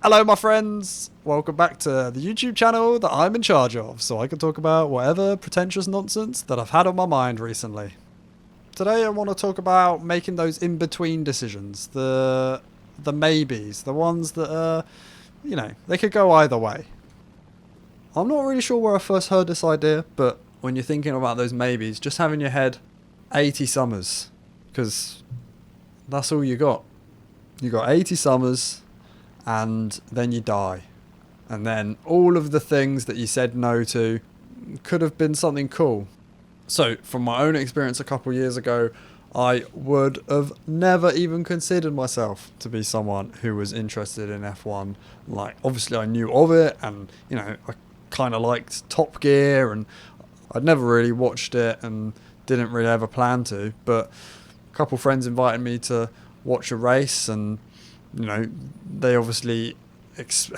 Hello my friends, welcome back to the YouTube channel that I'm in charge of, so I can talk about whatever pretentious nonsense that I've had on my mind recently. Today I want to talk about making those in-between decisions, the maybes, the ones that are, they could go either way. I'm not really sure where I first heard this idea, but when you're thinking about those maybes, just have in your head 80 summers, because that's all you got. You got 80 summers, and then you die. And then all of the things that you said no to could have been something cool. So from my own experience a couple of years ago, I would have never even considered myself to be someone who was interested in F1. Like, obviously I knew of it, and I kind of liked Top Gear, and I'd never really watched it and didn't really have a plan to, but a couple of friends invited me to watch a race, and they obviously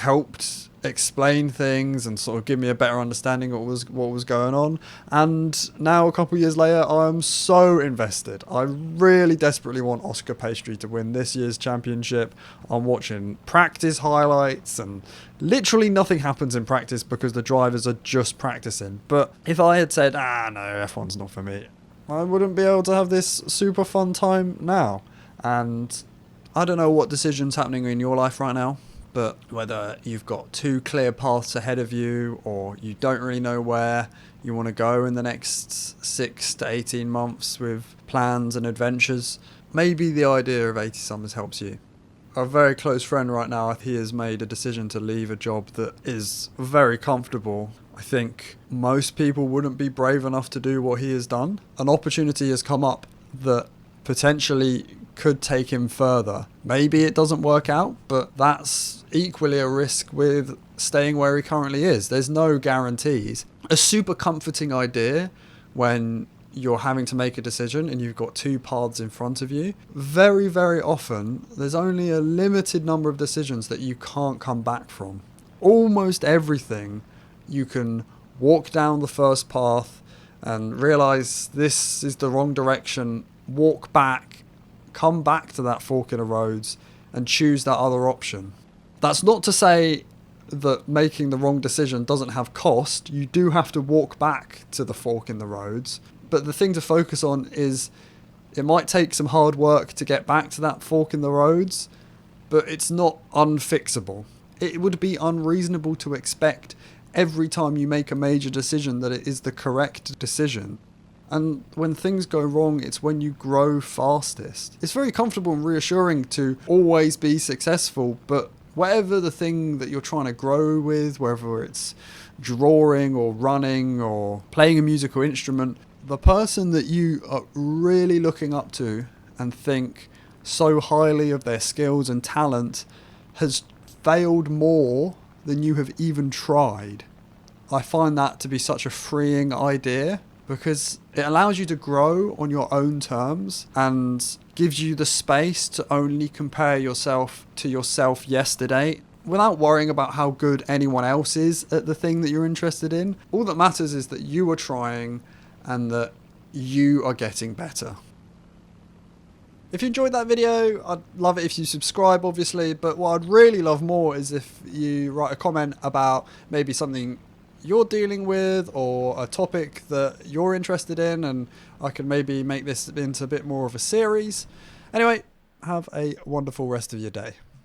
helped explain things and sort of give me a better understanding of what was going on. And now, a couple of years later, I'm so invested. I really desperately want Oscar Piastri to win this year's championship. I'm watching practice highlights, and literally nothing happens in practice because the drivers are just practicing. But if I had said, no, F1's not for me, I wouldn't be able to have this super fun time now. And I don't know what decision's happening in your life right now, but whether you've got two clear paths ahead of you or you don't really know where you want to go in the next 6 to 18 months with plans and adventures, maybe the idea of 80 summers helps you. A very close friend right now, he has made a decision to leave a job that is very comfortable. I think most people wouldn't be brave enough to do what he has done. An opportunity has come up that potentially could take him further. Maybe it doesn't work out, but that's equally a risk with staying where he currently is. There's no guarantees. A super comforting idea when you're having to make a decision and you've got two paths in front of you. Very, very often, there's only a limited number of decisions that you can't come back from. Almost everything, you can walk down the first path and realize this is the wrong direction, walk back, come back to that fork in the roads and choose that other option. That's not to say that making the wrong decision doesn't have cost. You do have to walk back to the fork in the roads. But the thing to focus on is it might take some hard work to get back to that fork in the roads, but it's not unfixable. It would be unreasonable to expect every time you make a major decision that it is the correct decision. And when things go wrong, it's when you grow fastest. It's very comfortable and reassuring to always be successful, but whatever the thing that you're trying to grow with, whether it's drawing or running or playing a musical instrument, the person that you are really looking up to and think so highly of their skills and talent has failed more than you have even tried. I find that to be such a freeing idea, because it allows you to grow on your own terms and gives you the space to only compare yourself to yourself yesterday without worrying about how good anyone else is at the thing that you're interested in. All that matters is that you are trying and that you are getting better. If you enjoyed that video, I'd love it if you subscribe, obviously, but what I'd really love more is if you write a comment about maybe something you're dealing with or a topic that you're interested in, and I can maybe make this into a bit more of a series. Anyway, have a wonderful rest of your day.